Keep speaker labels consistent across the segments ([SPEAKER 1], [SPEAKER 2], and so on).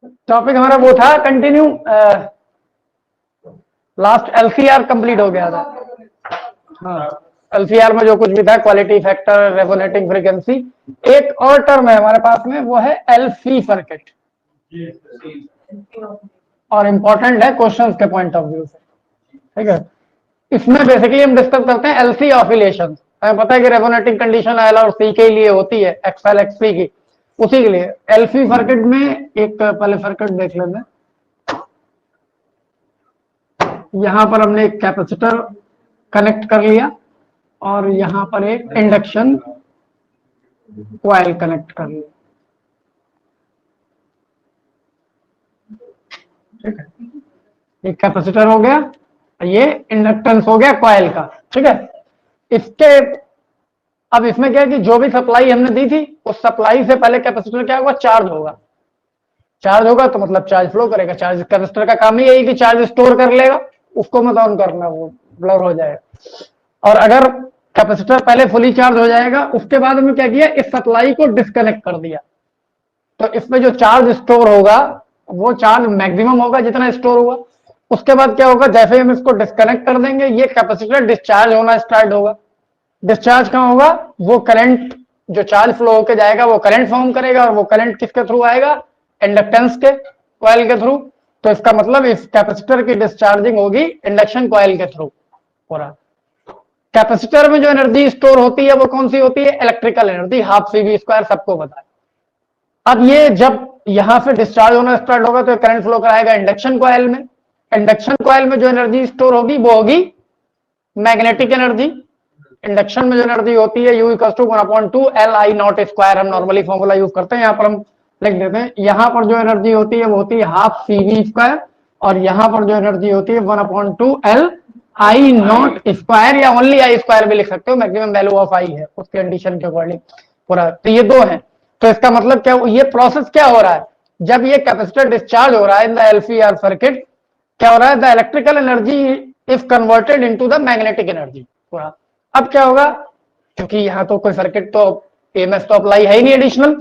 [SPEAKER 1] Topic हमारा वो था कंटिन्यू, लास्ट एलसीआर कंप्लीट हो गया था। हाँ, एलसीआर में जो कुछ भी था, क्वालिटी फैक्टर, रेजोनेटिंग फ्रीक्वेंसी, एक और टर्म है हमारे पास में, वो है एलसी सर्किट, और इंपॉर्टेंट है क्वेश्चंस के पॉइंट ऑफ व्यू से। ठीक है, इसमें बेसिकली हम डिस्कस करते हैं एलसी ऑसिलेशन। हमें पता है कि रेजोनेटिंग कंडीशन एल और सी के लिए होती है, एक्सएल एक्सपी की, उसी के लिए एलसी सर्किट में एक पहले सर्किट देख लेते हैं। यहां पर हमने एक कैपेसिटर कनेक्ट कर लिया और यहां पर एक इंडक्शन कॉइल कनेक्ट कर लिया। ठीक है, एक कैपेसिटर हो गया, ये इंडक्टेंस हो गया कॉइल का। ठीक है, इसके अब इसमें क्या है कि जो भी सप्लाई हमने दी थी, उस सप्लाई से पहले कैपेसिटर क्या होगा, चार्ज होगा। चार्ज होगा तो मतलब चार्ज फ्लो करेगा। चार्ज कैपेसिटर का काम ही यही कि चार्ज स्टोर कर लेगा, उसको मत ऑन करना, वो ब्लर हो जाएगा। और अगर कैपेसिटर पहले फुली चार्ज हो जाएगा, उसके बाद हमने क्या किया, इस सप्लाई को डिस्कनेक्ट कर दिया, तो इसमें जो चार्ज स्टोर होगा वो चार्ज मैक्सिमम होगा जितना स्टोर हुआ। उसके बाद क्या होगा, जैसे हम इसको डिस्कनेक्ट कर देंगे, ये कैपेसिटर डिस्चार्ज होना स्टार्ट होगा। डिस्चार्ज कहाँ होगा, वो करंट जो चार्ज फ्लो होकर जाएगा वो करंट फॉर्म करेगा, और वो करंट किसके थ्रू आएगा, इंडक्टेंस के कॉइल के थ्रू। तो इसका मतलब इस कैपेसिटर की डिस्चार्जिंग होगी इंडक्शन कॉइल के थ्रू। पूरा कैपेसिटर में जो एनर्जी स्टोर होती है वो कौन सी होती है, electrical energy, half CV square, सबको पता है। अब ये जब यहां से डिस्चार्ज होना स्टार्ट होगा तो करंट फ्लो कराएगा इंडक्शन कॉइल में। इंडक्शन कॉइल में जो एनर्जी स्टोर होगी वो होगी मैग्नेटिक एनर्जी। इंडक्शन में जो एनर्जी होती है, U = 1/2 Li0 स्क्वायर, हम नॉर्मली फॉर्मूला यूज करते हैं, यहां पर हम लिख देते हैं। यहां पर जो एनर्जी होती है वो होती है हाफ CV स्क्वायर, और यहां पर जो एनर्जी होती है 1/2 Li0 स्क्वायर, या ओनली I स्क्वायर भी लिख सकते हो, मैक्सिमम वैल्यू ऑफ I है उस कंडीशन के अकॉर्डिंग पूरा। तो ये दो है, तो इसका मतलब क्या, ये प्रोसेस क्या हो रहा है, जब ये कैपेसिटर डिस्चार्ज हो रहा है इन द LCR सर्किट, क्या हो रहा है, the electrical energy is converted into the magnetic energy पूरा। अब क्या होगा, क्योंकि यहां तो कोई सर्किट तो EMF तो अप्लाई है ही नहीं एडिशनल,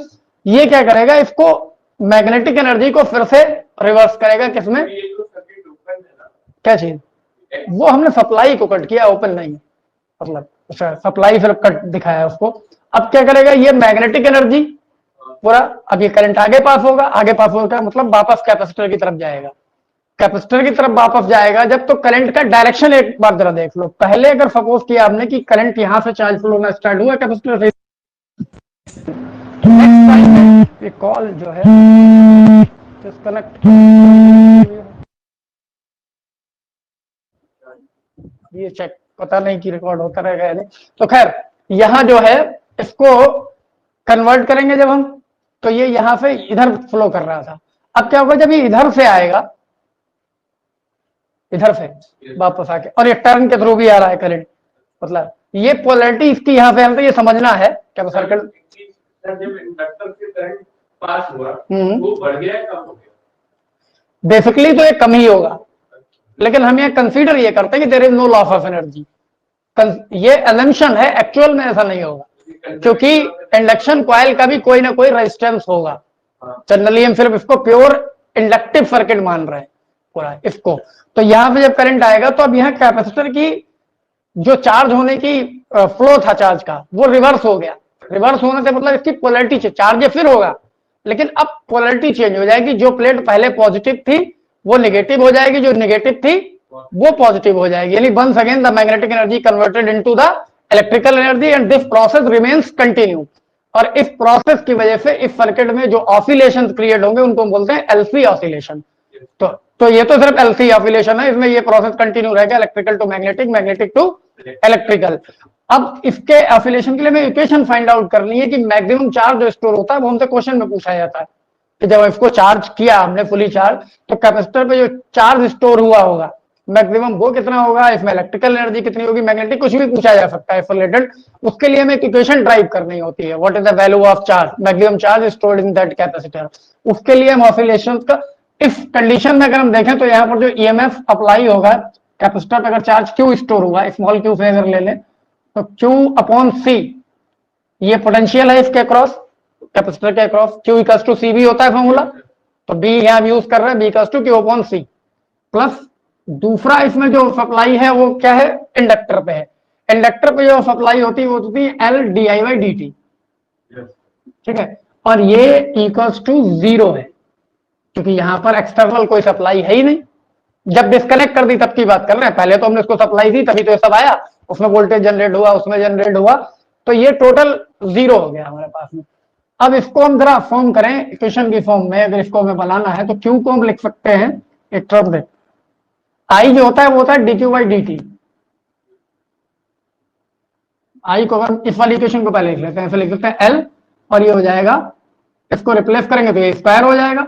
[SPEAKER 1] ये क्या करेगा, इसको मैग्नेटिक एनर्जी को फिर से रिवर्स करेगा। किसमें, क्या चीज, वो हमने सप्लाई को कट किया, ओपन नहीं, मतलब सप्लाई फिर कट दिखाया उसको। अब क्या करेगा, ये मैग्नेटिक एनर्जी पूरा, अब ये करंट आगे पास होगा, आगे पास होगा मतलब वापस कैपेसिटर की तरफ जाएगा। कैपेसिटर की तरफ वापस जाएगा जब, तो करंट का डायरेक्शन एक बार जरा देख लो। पहले अगर सपोज किया आपने कि करंट यहां से चार्ज फ्लो होना स्टार्ट हुआ कैपेसिटर से, नेक्स्ट टाइम ये कॉल जो है डिस्कनेक्ट, ये चेक पता नहीं कि रिकॉर्ड होता रहेगा या नहीं। तो खैर यहां जो है इसको कन्वर्ट करेंगे जब हम, तो ये यहां से इधर फ्लो कर रहा था। अब क्या होगा, जब ये इधर से आएगा, इधर से वापस आके, और ये टर्न के थ्रू भी आ रहा है करंट, मतलब ये पोलैरिटी इसकी यहां से हमको ये समझना है क्या सर्किट। जब इंडक्टर से करंट पास हुआ वो बढ़ गया है, कम हो गया, बेसिकली तो ये कम ही होगा, लेकिन हम ये कंसीडर ये करते हैं कि there is no loss of energy. ये एजम्पशन है, एक्चुअल में ऐसा नहीं होगा, क्योंकि इंडक्शन कॉइल का भी कोई ना कोई रेजिस्टेंस होगा। जनरली हम सिर्फ इसको प्योर इंडक्टिव सर्किट मान रहे हैं पूरा इसको। तो यहां पे जब करंट आएगा तो अब यहाँ कैपेसिटर की जो चार्ज होने की फ्लो था चार्ज का, वो रिवर्स हो गया। रिवर्स होने से मतलब इसकी पोलैरिटी, चार्ज फिर होगा, लेकिन अब पोलैरिटी चेंज हो जाएगी। जो प्लेट पहले पॉजिटिव थी वो नेगेटिव हो जाएगी, जो नेगेटिव थी वो पॉजिटिव हो जाएगी। यानी once again the magnetic energy converted into the electrical energy, and this process remains continue. और इस प्रोसेस की वजह से इस सर्किट में जो ऑसिलेशन क्रिएट होंगे उनको हम बोलते हैं एलसी ऑसिलेशन। तो ये तो सिर्फ एलसी ऑसिलेशन है, इसमें ये प्रोसेस कंटिन्यू रहेगा, electrical to magnetic, magnetic to electrical. अब इसके ऑसिलेशन के लिए हमें इक्वेशन फाइंड आउट करनी है कि मैक्सिमम चार्ज जो स्टोर होता है वो हमसे क्वेश्चन में पूछा जाता है कि जब इसको चार्ज किया हमने फुली चार्ज, तो कैपेसिटर पे जो चार्ज स्टोर हुआ होगा मैक्सिमम वो कितना होगा, इसमें इलेक्ट्रिकल एनर्जी कितनी होगी, मैग्नेटिक, कुछ भी पूछा जा सकता है रिलेटेड। उसके लिए हमें एक इक्वेशन ड्राइव करनी होती है, what is the value of charge, maximum charge stored in that capacitor. उसके लिए हम ऑसिलेशन का, इस कंडीशन में अगर हम देखें तो यहाँ पर जो EMF अप्लाई होगा कैपेसिटर पर, अगर चार्ज Q स्टोर हुआ, स्मॉल q से अगर ले लें तो Q/C ये पोटेंशियल है इसके अक्रॉस, कैपेसिटर के अक्रॉस, Q = CV होता है फॉर्मूला। तो बी यहां यूज कर रहे हैं, V equals to Q upon C, plus दूसरा इसमें जो सप्लाई है वो क्या है, इंडक्टर पे है। इंडक्टर पे जो सप्लाई होती है वो होती है L D I by D T, ठीक है। और ये इक्वल्स टू 0 है, क्योंकि यहां पर एक्सटर्नल कोई सप्लाई है ही नहीं। जब डिस्कनेक्ट कर दी तब की बात कर रहे हैं, पहले तो हमने उसको सप्लाई दी तभी तो ये सब आया, उसमें वोल्टेज जनरेट हुआ, उसमें जनरेट हुआ, तो ये टोटल 0 हो गया हमारे पास में। अब इसको हम जरा फॉर्म करें इक्वेशन की फॉर्म में, अगर इसको हमें बनाना है तो क्यू को हम लिख सकते हैं एक टर्म में, आई जो होता है वो होता है D Q by D T. I को अगर इस वाली इक्वेशन को पहले लिख लेते हैं, ऐसे लिख सकते हैं एल, और ये हो जाएगा, इसको रिप्लेस करेंगे तो ये स्क्वायर हो जाएगा,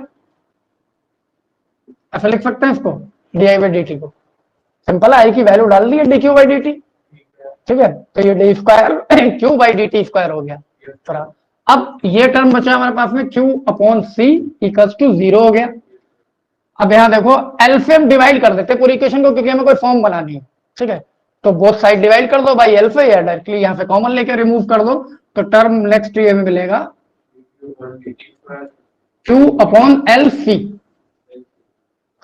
[SPEAKER 1] ऐसा लिख सकते हैं इसको, D I by D T को। सिंपल है, आई की वैल्यू डाल दी है D Q by D T, ठीक है। तो ये D square Q by D T square हो गया। अब ये टर्म बचा हमारे पास में Q upon C equals to 0 हो गया। अब यहां देखो एल से हम डिवाइड कर देते पूरी इक्वेशन को, क्योंकि हमें कोई फॉर्म बनानी है, ठीक है। तो बोथ साइड डिवाइड कर दो बाई एल से, या डायरेक्टली यहां से कॉमन लेके रिमूव कर दो, तो टर्म नेक्स्ट ये में मिलेगा Q upon L C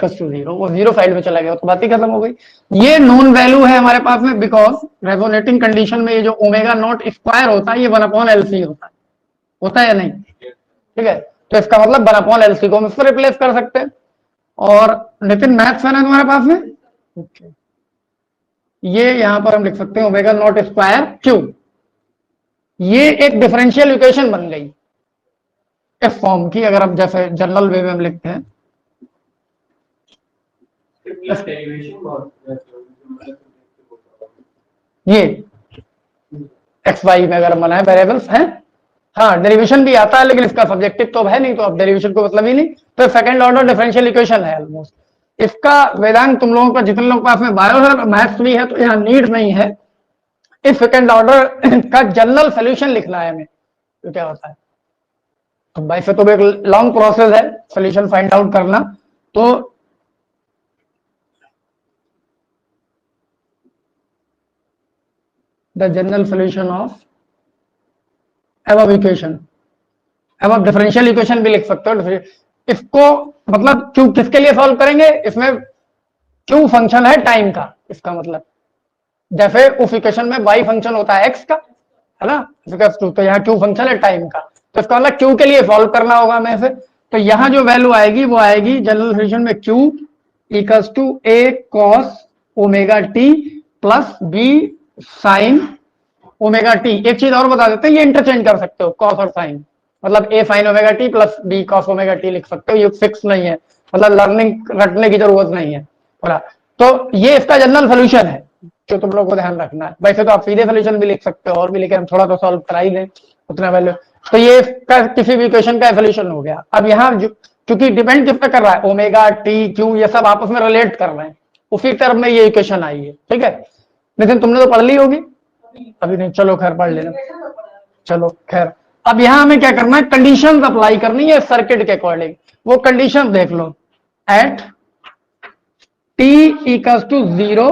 [SPEAKER 1] equals to 0, वो 0 साइड में चला गया तो बात ही खत्म हो गई। ये नॉन वैल्यू है हमारे पास में, बिकॉज रेजोनेटिंग कंडीशन में ये जो ओमेगा नॉट स्क्वायर होता है ये 1 अपॉन एल सी होता है या नहीं, ठीक है। तो इसका मतलब 1 अपॉन एल सी को हम इससे रिप्लेस कर सकते हैं। और नितिन मैथ्स है ना तुम्हारे पास में, okay. ये यहां पर हम लिख सकते हैं ओमेगा नॉट स्क्वायर क्यू, ये एक डिफरेंशियल इक्वेशन बन गई इस फॉर्म की, अगर हम जैसे जनरल वे में हम लिखते हैं। ये एक्स वाई में अगर हम बनाए वेरिएबल्स हैं, हाँ डेरिवेशन भी आता है लेकिन इसका सब्जेक्टिव तो है नहीं, तो अब डेरिवेशन को मतलब ही नहीं, तो सेकंड ऑर्डर डिफरेंशियल इक्वेशन है ऑलमोस्ट। इसका वेदांत तुम लोगों का, जितने लोगों के पास में बायो है, मैथ्स भी है, तो यहाँ नीड नहीं है इस सेकंड ऑर्डर का जनरल सोल्यूशन लिखना है हमें, तो क्या होता है, तो वैसे तो एक लॉन्ग प्रोसेस है सोल्यूशन फाइंड आउट करना। तो the general solution of above equation, above differential equation भी लिख सकते हो। इसको मतलब क्यू किसके लिए सॉल्व करेंगे, इसमें क्यू फंक्शन है टाइम का, इसका मतलब जैसे उस इक्वेशन में वाई फंक्शन होता है एक्स का, है ना, तो यहाँ क्यू फंक्शन है टाइम का, तो इसका मतलब क्यू के लिए सॉल्व करना होगा हमें से। तो यहाँ जो वैल्यू आएगी वो आएगी जनरल सोल्यूशन में Q equals to A cos omega T plus B sine omega T. एक चीज और बता देते हैं, ये इंटरचेंज कर सकते हो कॉस और साइन, मतलब A sine omega T plus B cos omega T लिख सकते हो, ये फिक्स नहीं है, मतलब लर्निंग रटने की जरूरत नहीं है पूरा। तो ये इसका जनरल सोल्यूशन है जो तुम लोग को ध्यान रखना है। वैसे तो आप सीधे सोल्यूशन भी लिख सकते हो और भी, लेकिन हम थोड़ा तो सॉल्व करा ही दें उतना वैल्यू। तो ये इसका किसी भी इक्वेशन का सोल्यूशन हो गया। अब यहाँ क्योंकि डिपेंड किस पे कर रहा है, ओमेगा टी क्यू ये सब आपस में रिलेट कर रहे हैं, उसी टर्म में ये इक्वेशन आई है, ठीक है। लेकिन तुमने तो पढ़ ली होगी अभी, नहीं चलो खैर पढ़ लेना, चलो खैर। अब यहां हमें क्या करना है, कंडीशंस अप्लाई करनी है सर्किट के अकॉर्डिंग। वो कंडीशन देख लो, at T equals to 0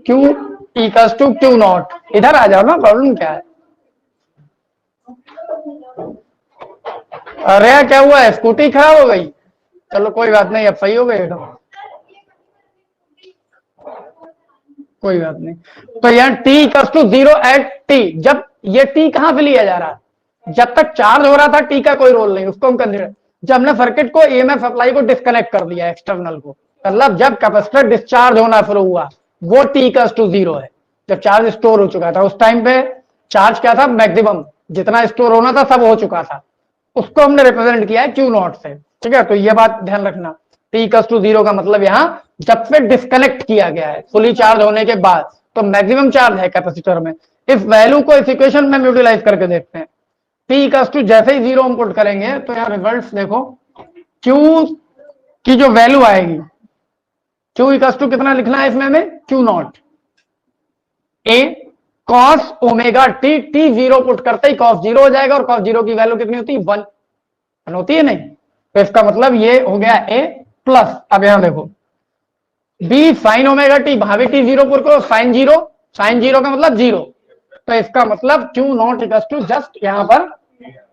[SPEAKER 1] Q equals to Q naught. इधर आ जाओ ना, प्रॉब्लम क्या है। अरे क्या हुआ है, स्कूटी खराब हो गई, चलो कोई बात नहीं, अब सही हो गई तो कोई बात नहीं। तो यार t equals to 0 at T, जब ये t कहां से लिया जा रहा है, जब तक चार्ज हो रहा था t का कोई रोल नहीं, उसको हम कंसीडर। जब हमने सर्किट को ईएमएफ सप्लाई को डिस्कनेक्ट कर दिया एक्सटर्नल को, मतलब जब कैपेसिटर डिस्चार्ज होना शुरू हुआ वो t इक्वल्स टू 0 है। जब चार्ज स्टोर हो चुका था, उस टाइम पे चार्ज क्या था, मैक्सिमम जितना स्टोर होना था सब हो चुका था, उसको हमने रिप्रेजेंट किया है क्यू नॉट से, ठीक है। तो ये बात ध्यान रखना, t इक्वल्स टू 0 का मतलब यहाँ जब से डिस्कनेक्ट किया गया है फुली चार्ज होने के बाद, तो मैक्सिमम चार्ज है कैपेसिटर में। इस वैल्यू को इस इक्वेशन में यूटिलाइज करके देखते हैं। t इक्वल्स टू जैसे ही 0 हम पुट करेंगे तो यहाँ रिजल्ट देखो, q की जो वैल्यू आएगी, q इक्वल्स टू कितना लिखना है इसमें हमें, q not a cos omega T, T 0 put करते ही कॉस 0 हो जाएगा, और कॉस 0 की वैल्यू कितनी होती है, 1 होती है नहीं। तो इसका मतलब ये हो गया a प्लस, अब यहां देखो बी साइन ओमेगा टी, वहां भी टी 0 पुट करो, साइन 0, साइन 0 का मतलब 0, तो इसका मतलब Q not equals to just यहां पर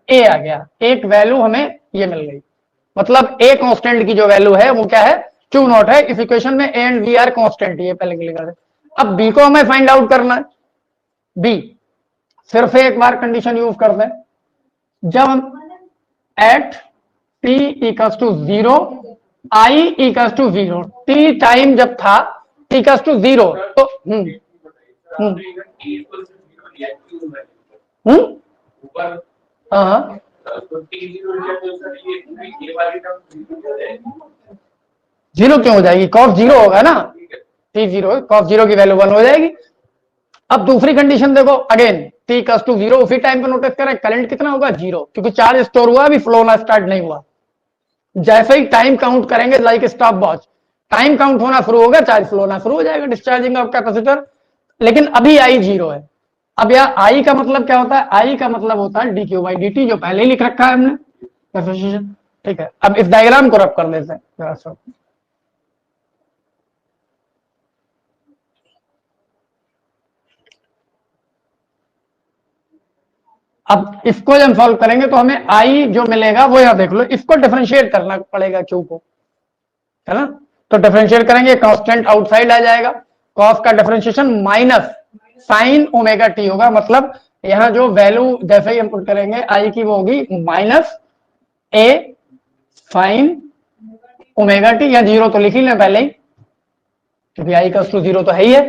[SPEAKER 1] a आ गया, एक वैल्यू हमें ये मिल गई। मतलब ए कांस्टेंट की जो वैल्यू है वो क्या है, क्यू नॉट है। इस इक्वेशन में A and B are constant, ये पहले क्लियर कर। अब बी को हमें फाइंड आउट करना है। बी फिर से एक बार कंडीशन यूज करते हैं, जब हम at T equals to 0 I equals to 0, T time जब था टी इक्वल्स टू 0 तो हाँ जीरो क्यों हो जाएगी, कॉस जीरो होगा ना, टी जीरो, कॉस जीरो की वैल्यू 1 हो जाएगी। अब दूसरी कंडीशन देखो, अगेन टी इक्वल्स टू 0, उसी टाइम पे नोटिस करें करंट कितना होगा 0, क्योंकि चार्ज स्टोर हुआ, अभी फ्लो ना स्टार्ट नहीं हुआ। जैसे ही टाइम काउंट करेंगे like stop watch, time count होना शुरू होगा, चार्ज फ्लो होना शुरू हो जाएगा, डिस्चार्जिंग ऑफ कैपेसिटर। लेकिन अभी आई 0 है। अब यहाँ आई का मतलब क्या होता है, आई का मतलब होता है D Q by D T, जो पहले ही लिख रखा है हमने कैपेसिटेंस। ठीक है, अब इस डायग्राम को रब कर देते हैं। अब इसको जब हम सॉल्व करेंगे तो हमें आई जो मिलेगा वो यहां देख लो, इसको डिफरेंशिएट करना पड़ेगा क्यू को, है ना। तो डिफरेंशिएट करेंगे, कांस्टेंट आउटसाइड आ जाएगा, कॉस का differentiation minus sign omega T होगा। मतलब यहां जो वैल्यू जैसे ही हम पुट करेंगे आई की वो होगी माइनस ए साइन ओमेगा टी, या 0 तो लिख ही लें पहले ही, क्योंकि आई का 0 तो है ही है।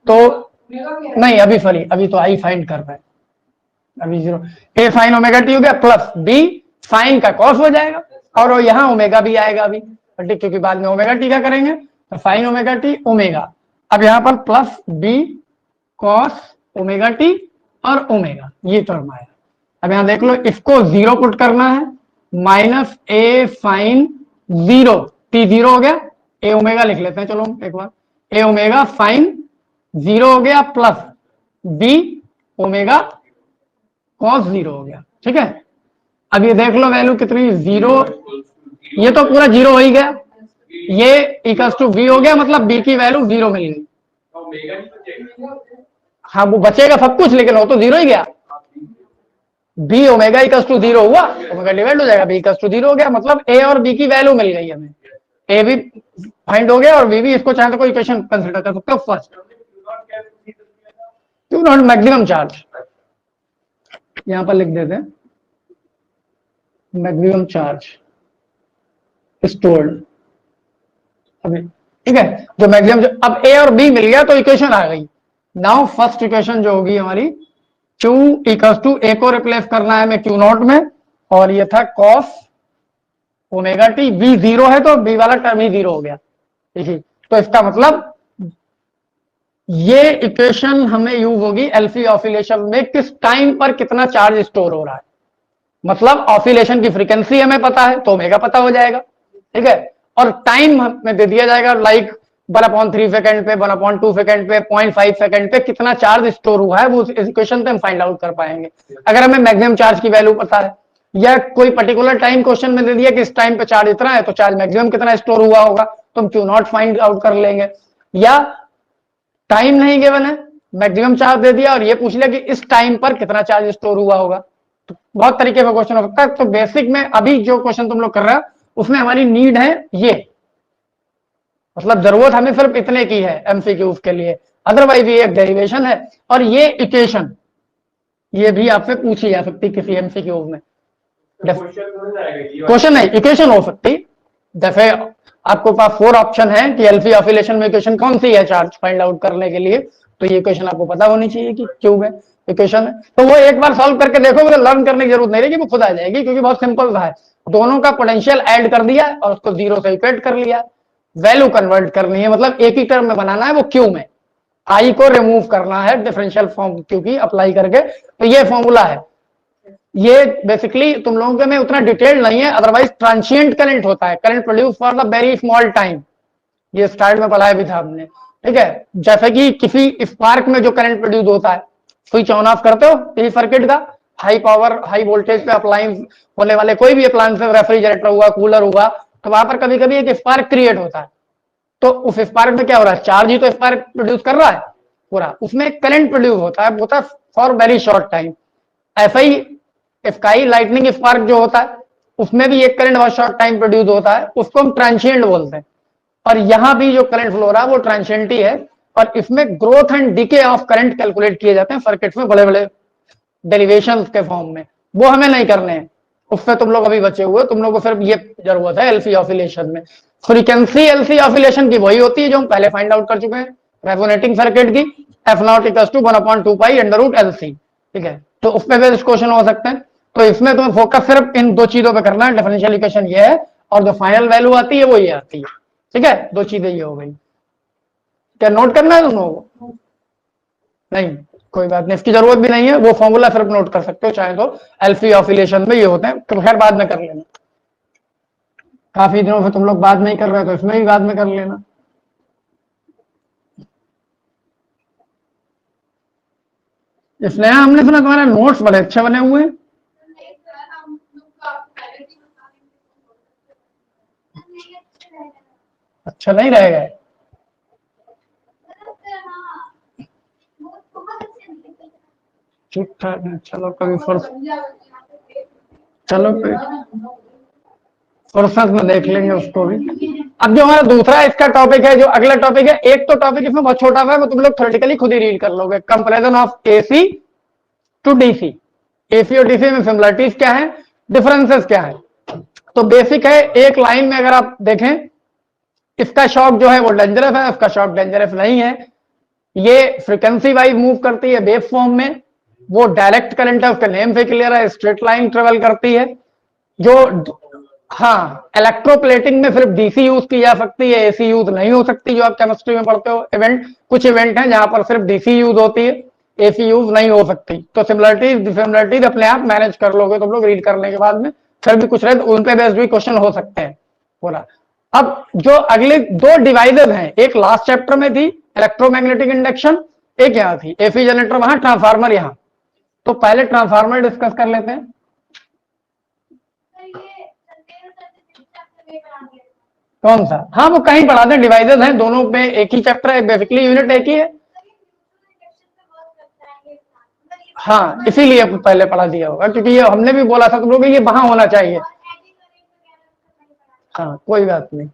[SPEAKER 1] तो नहीं अभी सॉरी, अभी तो आई फाइंड कर रहे हैं, अभी 0 ए साइन ओमेगा टी हो गया, प्लस बी साइन का कॉस हो जाएगा, और यहाँ ओमेगा भी आएगा अभी, ठीक, क्योंकि बाद में ओमेगा टी का करेंगे, तो साइन ओमेगा टी ओमेगा। अब यहाँ पर plus B cos omega T और ओमेगा, ये टर्म आया। अब यहाँ देख लो, इसको 0 पुट करना है, माइनस ए साइन 0 टी 0 हो गया, ए ओमेगा लिख लेते हैं, चलो एक बार, ए ओमेगा साइन 0 हो गया, प्लस बी ओमेगा कॉस 0 हो गया। ठीक है, अब ये देख लो वैल्यू कितनी 0, ये तो पूरा 0 हो ही गया, ये इक्वल्स टू वी हो गया, मतलब बी की वैल्यू 0 मिल गई। हाँ वो बचेगा सब कुछ, लेकिन वो तो 0 ही गया। बी ओमेगा इक्वल्स टू 0 हुआ, ओमेगा डिवाइड हो जाएगा, बी इक्वल्स टू 0 हो गया, मतलब ए और बी की वैल्यू मिल गई हमें, ए भी फाइंड हो गया और बी भी। इसको चाहे तो कोई इक्वेशन कंसीडर कर सकते हो। First Q not maximum charge, यहां पर लिख देते हैं मैक्सिमम चार्ज स्टोर्ड अभी। ठीक है, जो मैक्सिमम, अब ए और बी मिल गया तो इक्वेशन आ गई। नाउ फर्स्ट इक्वेशन जो होगी हमारी, Q इक्वल्स टू ए को रिप्लेस करना है हमें Q नॉट में, और ये था कॉस ओमेगा टी, बी 0 है तो बी वाला टर्म ही 0 हो गया। देखिए, तो इसका मतलब ये इक्वेशन हमें यूज होगी एल्फी ऑसिलेशन में, किस टाइम पर कितना चार्ज स्टोर हो रहा है। मतलब ऑसिलेशन की फ्रीक्वेंसी हमें पता है तो ओमेगा पता हो जाएगा। ठीक है, और टाइम हमें दे दिया जाएगा, लाइक 1/3 सेकंड पे, 1/2 सेकंड पे, 0.5 सेकंड पे कितना चार्ज स्टोर हुआ है, वो इस इक्वेशन पे हम फाइंड आउट कर पाएंगे। अगर हमें मैक्सिमम चार्ज की वैल्यू पता है, या कोई पर्टिकुलर टाइम क्वेश्चन में दे दिया कि इस टाइम पे चार्ज इतना है, तो चार्ज मैक्सिमम कितना स्टोर हुआ होगा, तो हम क्यू नॉट फाइंड आउट कर लेंगे। या टाइम नहीं गिवन है, मैक्सिमम चार्ज दे दिया और ये पूछ लिया कि इस टाइम पर कितना चार्ज स्टोर हुआ होगा, तो बहुत तरीके का क्वेश्चन हो सकता है। तो बेसिक में अभी जो क्वेश्चन तुम लोग कर रहे हो उसमें हमारी नीड है ये, मतलब जरूरत हमें सिर्फ इतने की है एमसीक्यूज के लिए, अदरवाइज ये एक डेरिवेशन है। और ये इक्वेशन ये भी आपसे पूछी जा सकती किसी एमसीक्यूज में, क्वेश्चन नहीं इक्वेशन हो सकती। जैसे आपको पास 4 ऑप्शन है कि एल्फी ऑसिलेशन में इक्वेशन कौन सी है चार्ज फाइंड आउट करने के लिए, तो ये इक्वेशन आपको पता होनी चाहिए कि क्यों है इक्वेशन है। तो वो एक बार सॉल्व करके देखोगे तो लर्न करने की जरूरत नहीं रहेगी, वो खुद आ जाएगी, क्योंकि बहुत सिंपल है। दोनों का पोटेंशियल ऐड कर दिया और उसको 0 से इक्वेट कर लिया, वैल्यू कन्वर्ट करनी है, मतलब एक ही टर्म में बनाना है वो क्यू में, आई को रिमूव करना है डिफरेंशियल फॉर्म क्यू की अप्लाई करके। तो ये फॉर्मूला है, ये बेसिकली तुम लोगों के में उतना डिटेल नहीं है, अदरवाइज ट्रांसिएंट करंट होता है, current produce for the very small time, ये स्टार्ट में पढ़ाया भी था हमने। ठीक है, जैसे कि किसी स्पार्क में जो करंट प्रोड्यूस होता है, स्विच ऑन ऑफ करते हो टीवी सर्किट का, हाई पावर हाई वोल्टेज पे अप्लायंस होने वाले कोई भी अप्लायंस, रेफ्रिजरेटर हुआ, कूलर हुआ, तो वहां पर कभी कभी एक स्पार्क क्रिएट होता है। तो उस स्पार्क में क्या हो रहा है, चार्ज ही तो स्पार्क प्रोड्यूस कर रहा है पूरा, उसमें करंट प्रोड्यूस होता है, फॉर वेरी शॉर्ट टाइम। ऐसा ही स्काई लाइटनिंग स्पार्क जो होता है, उसमें भी एक करंट बहुत शॉर्ट टाइम प्रोड्यूस होता है, उसको हम ट्रांसिएंट बोलते हैं। और यहां भी जो करंट फ्लो रहा है वो ट्रांसिएंट ही है, और इसमें growth and decay of current calculate किए जाते हैं सर्किट में बड़े बड़े डेरिवेशन के फॉर्म में। वो हमें नहीं करने हैं, उससे तुम लोग अभी बचे हुए, तुम लोग को सिर्फ ये जरूरत है एलसी ऑसिलेशन में। फ्रीक्वेंसी एलसी ऑसिलेशन की वही होती है जो हम पहले फाइंड आउट कर चुके हैं रेजोनेटिंग सर्किट की, F not equals to 1/2 pi under root LC. ठीक है, तो उस पर बेस्ड क्वेश्चन हो सकते हैं। तो इसमें तुम्हें फोकस सिर्फ इन दो चीजों पे करना है, डिफरेंशियल इक्वेशन ये है और जो फाइनल वैल्यू आती है वो ये आती है। ठीक है, दो चीजें ये हो गई। क्या नोट करना है तुम लोगों को? नहीं, कोई बात नहीं, इसकी जरूरत भी नहीं है, वो फॉर्मूला सिर्फ नोट कर सकते हो चाहे तो। एल्फी ऑसिलेशन में ये होते हैं, तो खैर बाद में कर लेना। काफी दिनों से तुम लोग बाद में ही कर रहे हो तो इसमें भी बाद में कर लेना। इसलिए हमने सुना तुम्हारे नोट्स बड़े अच्छे बने हुए हैं। अच्छा नहीं रहेगा? ठीक ठाक है, चलो कभी चलो फुर्सत में देख लेंगे उसको भी। अब जो हमारा दूसरा इसका टॉपिक है, जो अगला टॉपिक है, एक तो टॉपिक इसमें बहुत छोटा है, वो तुम लोग थ्योरेटिकली खुद ही रीड कर लोगे, comparison of AC to DC. AC और डीसी में सिमिलरिटीज क्या है, डिफरेंसेस क्या है। तो बेसिक है, एक लाइन में अगर आप देखें, इसका शॉक जो है वो डेंजरस है, उसका शॉक डेंजरस नहीं है। ये फ्रीक्वेंसी वाइज मूव करती है वेव फॉर्म में, वो डायरेक्ट करंट है, उसके नेम से क्लियर है, स्ट्रेट लाइन ट्रेवल करती है। जो हाँ, इलेक्ट्रोप्लेटिंग में सिर्फ डीसी यूज की जा सकती है, एसी यूज नहीं हो सकती, जो आप केमिस्ट्री में पढ़ते हो। इवेंट, कुछ इवेंट है जहां पर सिर्फ डीसी यूज होती है, एसी यूज नहीं हो सकती। तो सिमिलरिटीज डिसिमिलरिटीज अपने आप मैनेज कर लोगे तुम लोग रीड करने के बाद में। फिर भी कुछ रहे तो उन पे बेस्ड भी क्वेश्चन हो सकते हैं पूरा। अब जो अगले दो डिवाइसेज हैं, एक लास्ट चैप्टर में थी इलेक्ट्रोमैग्नेटिक इंडक्शन, एक यहाँ थी एसी जनरेटर वहां, ट्रांसफार्मर यहाँ। तो पहले ट्रांसफार्मर डिस्कस कर लेते हैं। कौन सा? हाँ, वो कहीं पढ़ाते हैं, डिवाइसेज हैं दोनों में, एक ही चैप्टर है, बेसिकली यूनिट एक ही है। हाँ, इसीलिए पहले पढ़ा दिया होगा, क्योंकि ये हमने भी बोला था तुम लोग ये वहां होना चाहिए। हाँ, कोई बात नहीं।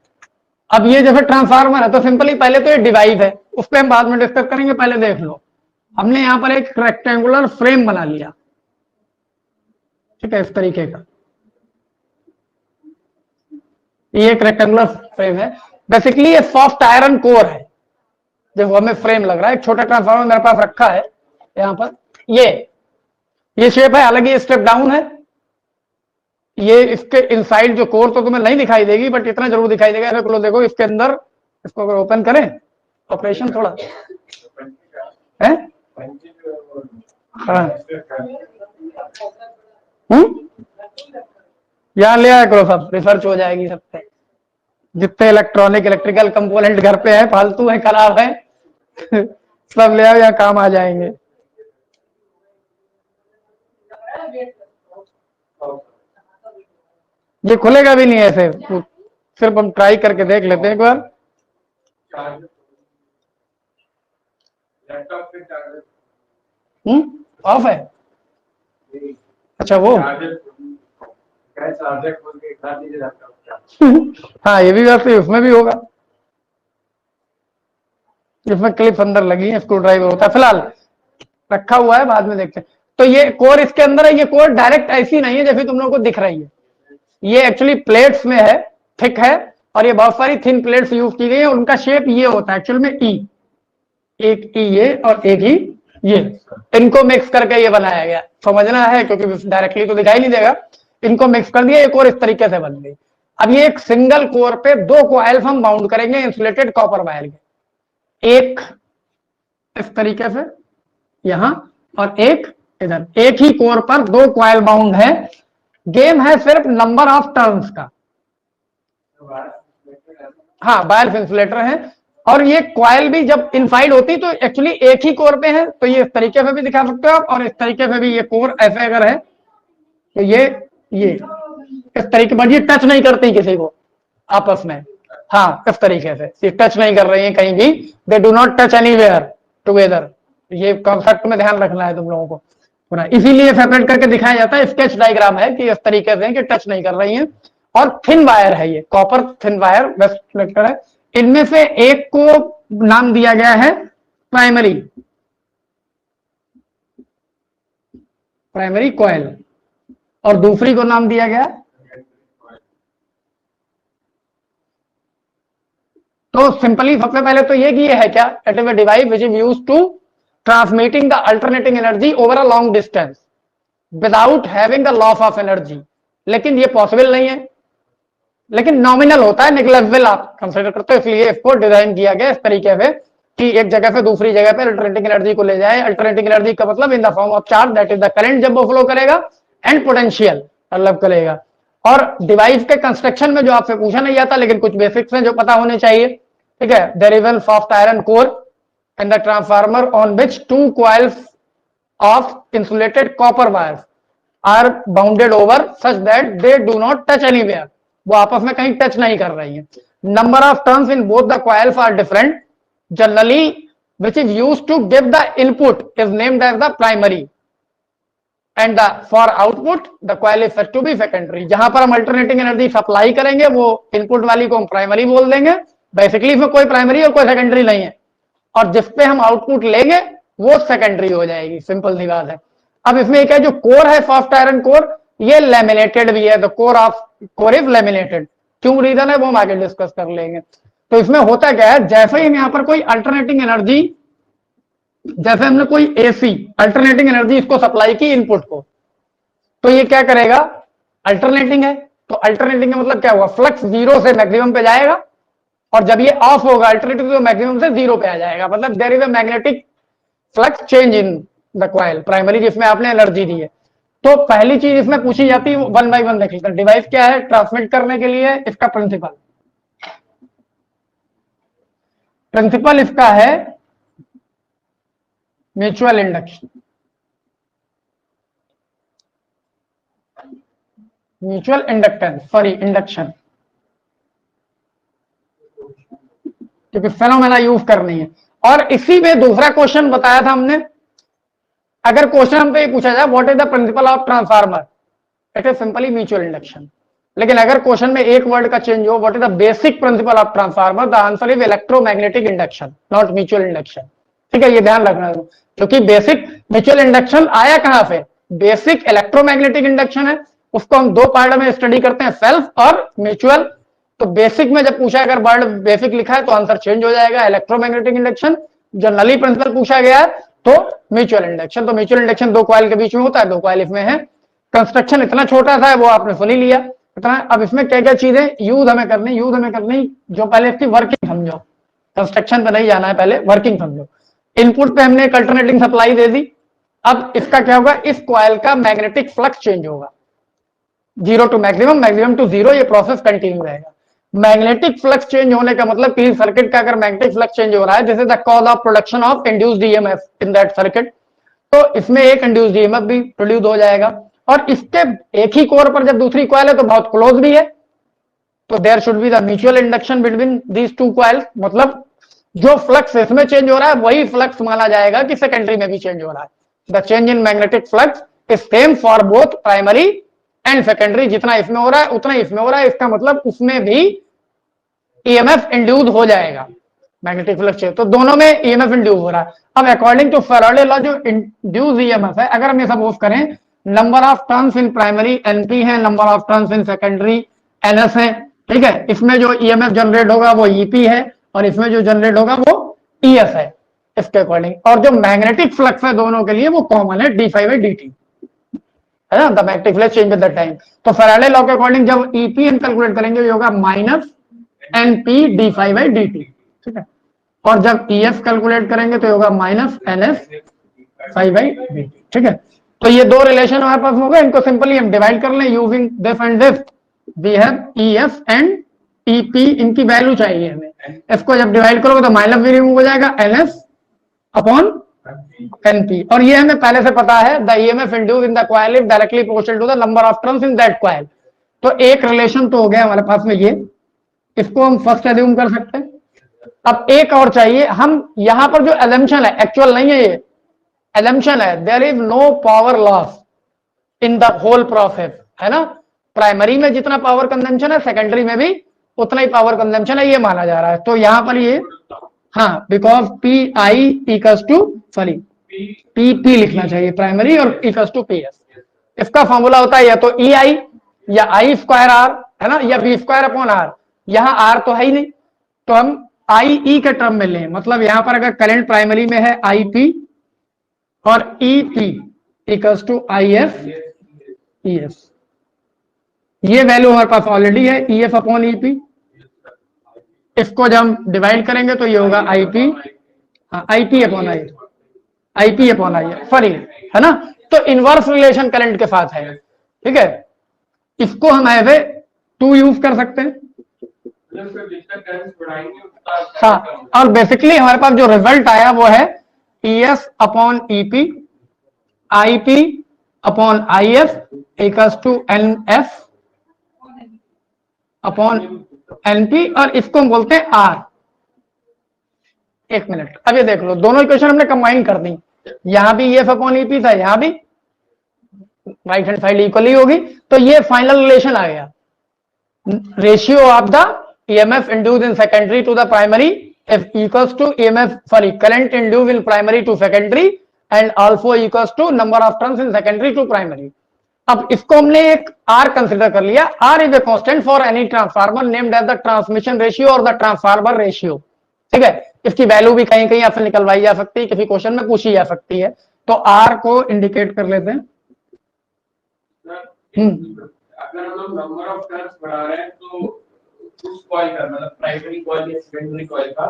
[SPEAKER 1] अब ये जैसे ट्रांसफार्मर है तो सिंपली पहले तो ये डिवाइस है, उस पर हम बाद में डिस्कस करेंगे, पहले देख लो। हमने यहाँ पर एक रेक्टेंगुलर फ्रेम बना लिया, ठीक है, इस तरीके का। ये एक रेक्टेंगुलर फ्रेम है, बेसिकली ये सॉफ्ट आयरन कोर है। देखो हमें फ्रेम लग रहा है, एक छोटा ट्रांसफार्मर मेरे पास रखा है यहाँ पर। ये शेप है, हालांकि ये स्टेप डाउन है। ये इसके इनसाइड जो कोर तो तुम्हें नहीं दिखाई देगी, बट इतना जरूर दिखाई देगा। देखो देखो इसके अंदर, इसको अगर ओपन करें ऑपरेशन थोड़ा है, हाँ, यहाँ ले आया करो, सब रिसर्च हो जाएगी सबसे। जितने इलेक्ट्रॉनिक इलेक्ट्रिकल कंपोनेंट घर पे है, फालतू है, खराब है, सब ले आओ, यहाँ काम आ जाएंगे। ये खुलेगा भी नहीं ऐसे, सिर्फ हम ट्राई करके देख लेते हैं एक बार। ऑफ है? अच्छा, वो हाँ, ये भी बात है, उसमें भी होगा। इसमें क्लिप अंदर लगी है, स्क्रू ड्राइवर होता है, फिलहाल रखा हुआ है, बाद में देखते हैं। तो ये कोर इसके अंदर है, ये कोर डायरेक्ट ऐसी नहीं है जैसे तुम लोगों को दिख रही है, ये एक्चुअली प्लेट्स में है, थिक है, और ये बहुत सारी थिन प्लेट्स यूज की गई है। उनका शेप ये होता है एक्चुअल में ई, एक ई ये और एक ही ये, इनको मिक्स करके ये बनाया गया। समझना है, क्योंकि डायरेक्टली तो दिखाई नहीं देगा, इनको मिक्स कर दिया, एक और इस तरीके से बन गई। अब ये एक सिंगल कोर पे दो कॉइल्स हम बाउंड करेंगे इंसुलेटेड कॉपर वायर के, एक इस तरीके से यहां और एक इधर, एक ही कोर पर दो कॉइल बाउंड है। गेम है सिर्फ नंबर ऑफ टर्न्स का। हाँ, बायल्स इंसुलेटर है, और ये कॉइल भी जब इनसाइड होती तो एक्चुअली एक ही कोर पे है, तो ये इस तरीके से भी दिखा सकते हो आप, और इस तरीके से भी। ये कोर ऐसे अगर है तो ये इस तरीके पर, ये टच नहीं करती किसी को आपस में। हाँ, इस तरीके से ये टच नहीं कर रही है कहीं भी, they do not touch anywhere together. ये कॉन्सेप्ट में ध्यान रखना है तुम लोगों को। पूरा, इसीलिए सेपरेट करके दिखाया जाता है। स्केच डायग्राम है कि इस तरीके से कि टच नहीं कर रही है। और थिन वायर है, ये copper thin wire best collector है। इनमें से एक को नाम दिया गया है प्राइमरी, प्राइमरी कॉइल, और दूसरी को नाम दिया गया, तो सिंपली सबसे पहले तो ये कि ये है क्या, it is a device which is used to transmitting the alternating energy over a long distance without having the loss of energy. लेकिन ये पॉसिबल नहीं है, लेकिन नॉमिनल होता है, निग्लेक्टेबल आप कंसिडर करते हो, इसलिए इसको डिजाइन किया गया इस तरीके से कि एक जगह से दूसरी जगह पे अल्टरनेटिंग एनर्जी को ले जाए। अल्टरनेटिंग एनर्जी का मतलब in the form of charge, that is the current जब वो फ्लो करेगा, एंड पोटेंशियल मतलब करेगा। और डिवाइस के कंस्ट्रक्शन में जो आपसे पूछा नहीं जाता, लेकिन कुछ बेसिक्स हैं जो पता होने चाहिए, ठीक है। There is one soft iron core in the transformer on which 2 coils of insulated copper wires are bounded over such that they do not touch anywhere, वो आपस में कहीं टच नहीं कर रही है। Number of turns in both the coils are different, generally which is used to give the input is named as the primary and the for output the coil is said to be secondary। जहां पर हम alternating energy supply करेंगे वो input वाली को हम primary बोल देंगे। बेसिकली इसमें कोई प्राइमरी और कोई सेकेंडरी नहीं है, और जिसपे हम आउटपुट लेंगे वो सेकेंडरी हो जाएगी, सिंपल सी बात है। अब इसमें एक है जो कोर है सॉफ्ट आयरन कोर, ये लेमिनेटेड भी है, the core of core is laminated. क्यों रीजन है वो हम आगे डिस्कस कर लेंगे। तो इसमें होता क्या है, जैसे ही यहाँ पर कोई अल्टरनेटिंग एनर्जी, जैसे हमने कोई एसी अल्टरनेटिंग एनर्जी इसको सप्लाई की इनपुट को, तो ये क्या करेगा, अल्टरनेटिंग है, तो अल्टरनेटिंग का मतलब क्या हुआ, फ्लक्स जीरो से मैक्सिमम पे जाएगा, और जब ये ऑफ होगा अल्टरनेटिव तो मैक्सिमम से जीरो पे आ जाएगा। मतलब there is a magnetic flux change in the coil primary, जिसमें आपने एनर्जी दी है। तो पहली चीज इसमें पूछी जाती है, वन बाय वन देखिए। डिवाइस क्या है, ट्रांसमिट करने के लिए इसका प्रिंसिपल, प्रिंसिपल इसका है mutual induction, mutual inductance, sorry induction, क्योंकि फेनोमेना यूज करनी है। और इसी में दूसरा क्वेश्चन बताया था हमने, अगर क्वेश्चन हमसे ये पूछा जाए what is the principle of transformer, it is simply mutual induction. लेकिन अगर क्वेश्चन में एक वर्ड का चेंज हो, what is the basic principle of transformer, the answer is electromagnetic induction, not mutual induction. ठीक है, ये ध्यान रखना, क्योंकि बेसिक म्यूचुअल इंडक्शन आया कहां से, बेसिक इलेक्ट्रोमैग्नेटिक इंडक्शन है, उसको हम दो पार्ट में स्टडी करते हैं, सेल्फ और म्यूचुअल। तो बेसिक में जब पूछा, अगर वर्ड बेसिक लिखा है तो आंसर चेंज हो जाएगा, इलेक्ट्रोमैग्नेटिक इंडक्शन। जनरली प्रिंसिपल पूछा गया है तो म्यूचुअल इंडक्शन। तो म्यूचुअल इंडक्शन दो कॉइल के बीच में होता है, दो कॉइल इसमें है। कंस्ट्रक्शन इतना छोटा सा है, वो आपने सुन ही लिया इतना। अब इसमें क्या क्या चीजें यूज हमें करनी, जो पहले इसकी वर्किंग समझो, कंस्ट्रक्शन पे नहीं जाना है, पहले वर्किंग समझो। इनपुट पे हमने एक अल्टरनेटिंग सप्लाई दे दी। अब इसका क्या होगा, इस कॉइल का मैग्नेटिक फ्लक्स चेंज होगा, zero to maximum, maximum to zero, ये प्रोसेस कंटिन्यू रहेगा। मैग्नेटिक फ्लक्स चेंज होने का मतलब किसी सर्किट का अगर मैग्नेटिक फ्लक्स चेंज हो रहा है, this is the cause of production of induced EMF in that circuit. तो इसमें एक इंड्यूस्ड ईएमएफ भी प्रोड्यूस हो जाएगा। और इसके एक ही कोर पर जब दूसरी कॉइल है तो बहुत क्लोज भी है, तो there should be the mutual induction between these two coils. मतलब जो फ्लक्स इसमें चेंज हो रहा है वही फ्लक्स माना जाएगा कि सेकेंडरी में भी चेंज हो रहा है। The change in magnetic flux is same for both primary and secondary, जितना इसमें हो रहा है उतना इसमें हो रहा है। इसका मतलब उसमें भी ईएमएफ इंड्यूस हो जाएगा, मैग्नेटिक फ्लक्स चेंज, तो दोनों में ईएमएफ इंड्यूस हो रहा है। अब अकॉर्डिंग टू फैराडे लॉ, जो इंड्यूस ईएमएफ है, अगर हम ये सपोज करें number of turns in primary NP है, number of turns in secondary NS है, ठीक है। इसमें जो ईएमएफ जनरेट होगा वो ईपी है, और इसमें जो जनरेट होगा वो ईएस है इसके अकॉर्डिंग। और जो मैग्नेटिक फ्लक्स है दोनों के लिए वो कॉमन है, d∅dt, है ना, the magnetic flux change with the time. तो फैराडे लॉ के अकॉर्डिंग जब ईपी हम कैलकुलेट करेंगे ये होगा माइनस एनपी d∅dt, ठीक है। और जब ईएफ कैलकुलेट करेंगे तो होगा माइनस NS∅dt, ठीक है। तो ये दो रिलेशन हमारे पास हो गए, इनको सिंपली हम डिवाइड कर लें using this and this. We have EF and EP, इनकी वैल्यू चाहिए हमें। इसको जब डिवाइड करोगे तो माइनस भी रिमूव हो जाएगा, NS अपॉन NP। और ये हमें पहले से पता है, the EMF induced in the coil is directly proportional to the number of turns in that coil. तो एक रिलेशन तो हो गया हमारे पास में ये, इसको हम फर्स्ट एज्यूम कर सकते हैं। अब एक और चाहिए, हम यहां पर जो एजम्पशन है एक्चुअल नहीं है, ये एजम्पशन है, there is no power loss in the whole process, है ना। प्राइमरी में जितना पावर कंजम्पशन है सेकेंडरी में भी उतना ही पावर कंजम्पशन है, ये माना जा रहा है। तो यहां पर ये हाँ, because P I equals to sorry P P लिखना चाहिए प्राइमरी और इक्वल्स टू पी एस। इसका फॉर्मूला होता है या तो ई आई या आई स्क्वायर आर, है ना, या बी स्क्वायर अपॉन आर। यहां आर तो है ही नहीं, तो हम आई ई के टर्म में लें, मतलब यहां पर अगर करंट प्राइमरी में है आई पी और E P equals to I F E S, ये वैल्यू हमारे पास ऑलरेडी है E F upon E P. इसको जब हम डिवाइड करेंगे तो ये होगा I P, I P upon I, I P upon I sorry, है ना। तो इनवर्स रिलेशन करंट के साथ है, ठीक है। इसको हम एज ए टू यूज कर सकते हैं। हाँ, और बेसिकली हमारे पास जो रिजल्ट आया वो है E S upon E P, I P upon I F equals to N F upon NP, और इसको हम बोलते हैं आर। एक मिनट, अब ये देख लो, दोनों इक्वेशन हमने कंबाइन कर दी, यहां भी एफ अपॉन ईपी था, यहां भी राइट हैंड साइड इक्वली होगी, तो ये फाइनल रिलेशन आ गया। Ratio of the EMF induced in secondary to the primary if equals to EMF sorry current induced in primary to secondary and also equals to number of turns in secondary to primary. अब इसको हमने एक R consider कर लिया। R is a constant for any transformer named as the transmission ratio और the transformer ratio, ठीक है। इसकी वैल्यू भी कहीं कहीं आपसे निकलवाई जा सकती है, किसी क्वेश्चन में पूछी जा सकती है, तो आर को इंडिकेट कर लेते हैं।
[SPEAKER 2] अगर हम लोग नंबर ऑफ टर्न्स बढ़ा रहे हैं तो उस कॉइल का मतलब प्राइमरी कॉइल या सेकेंडरी कॉइल का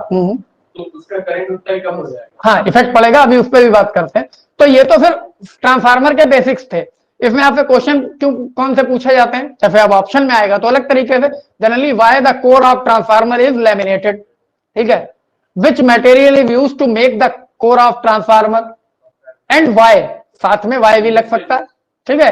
[SPEAKER 2] तो उसका करंट उतना ही कम हो जाएगा।
[SPEAKER 1] हाँ, इफेक्ट पड़ेगा, अभी उस पर भी बात करते हैं। तो ये तो फिर ट्रांसफार्मर के बेसिक्स थे। इसमें आपसे क्वेश्चन क्यों कौन से पूछे जाते हैं, जैसे अब ऑप्शन में आएगा तो अलग तरीके से। Generally why the core of transformer is laminated, ठीक है। Which material is used to make the core of transformer and why, साथ में व्हाई भी लग सकता है, ठीक है।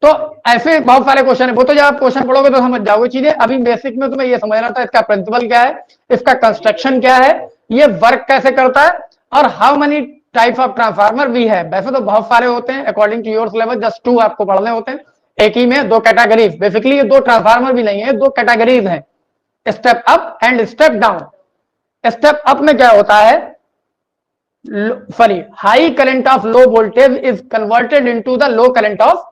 [SPEAKER 1] तो ऐसे बहुत सारे क्वेश्चन है, वो तो जब आप क्वेश्चन पढ़ोगे तो समझ जाओगे चीजें। अभी बेसिक में तुम्हें ये समझना था इसका प्रिंसिपल क्या है, इसका कंस्ट्रक्शन क्या है, ये वर्क कैसे करता है, और how many types of transformer भी है। वैसे तो बहुत सारे होते हैं, according to your syllabus just 2 आपको पढ़ने होते हैं, एक ही में 2 कैटेगरीज। बेसिकली ये 2 ट्रांसफार्मर भी नहीं है, 2 कैटेगरीज हैं, step up and step down. Step up में क्या होता है, sorry, high current of low voltage is converted into the low current of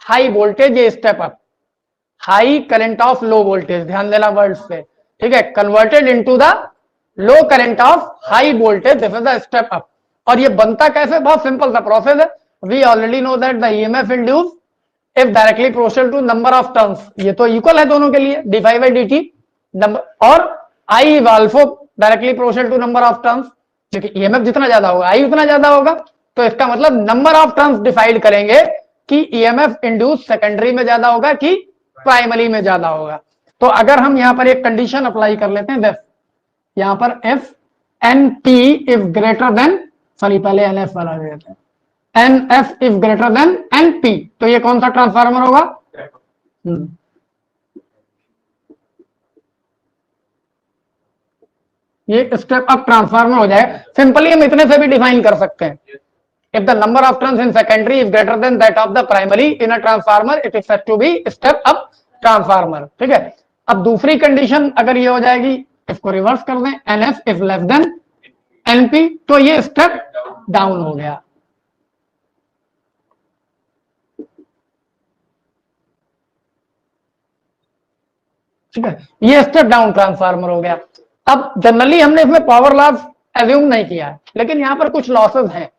[SPEAKER 1] high voltage, ये step up. High current of low voltage, ध्यान देना वर्ड्स पे, ठीक है, converted into the low current of high voltage, this is the step up. और ये बनता कैसे, बहुत सिंपल सा प्रोसेस है। We already know that the EMF induced if directly proportional to number of turns, ये तो इक्वल है दोनों के लिए, डी5 बाई dt नंबर, और I is also directly proportional to number of turns, क्योंकि ईएमएफ जितना ज्यादा होगा आई उतना ज्यादा होगा। तो इसका मतलब नंबर ऑफ टर्न्स डिसाइड करेंगे कि ईएमएफ इंड्यूस सेकेंडरी में ज्यादा होगा कि प्राइमरी में ज्यादा होगा। तो अगर हम यहां पर एक कंडीशन अप्लाई कर लेते हैं, यहां पर F N P if greater than, sorry पहले एन एफ वाला देते हैं, N F if greater than N P, तो ये कौन सा ट्रांसफार्मर होगा, ये स्टेप अप ट्रांसफार्मर हो जाए। सिंपली हम इतने से भी डिफाइन कर सकते हैं, if the number of turns in secondary is greater than that of the primary in a transformer it is said to be step up transformer, ठीक है। अब दूसरी कंडीशन अगर ये हो जाएगी, इसको रिवर्स कर दें, NF is less than NP, तो ये स्टेप डाउन हो गया, ठीक है, ये स्टेप डाउन ट्रांसफार्मर हो गया। अब जनरली हमने इसमें पावर लॉस एज्यूम नहीं किया है, लेकिन यहां पर कुछ लॉसेस हैं,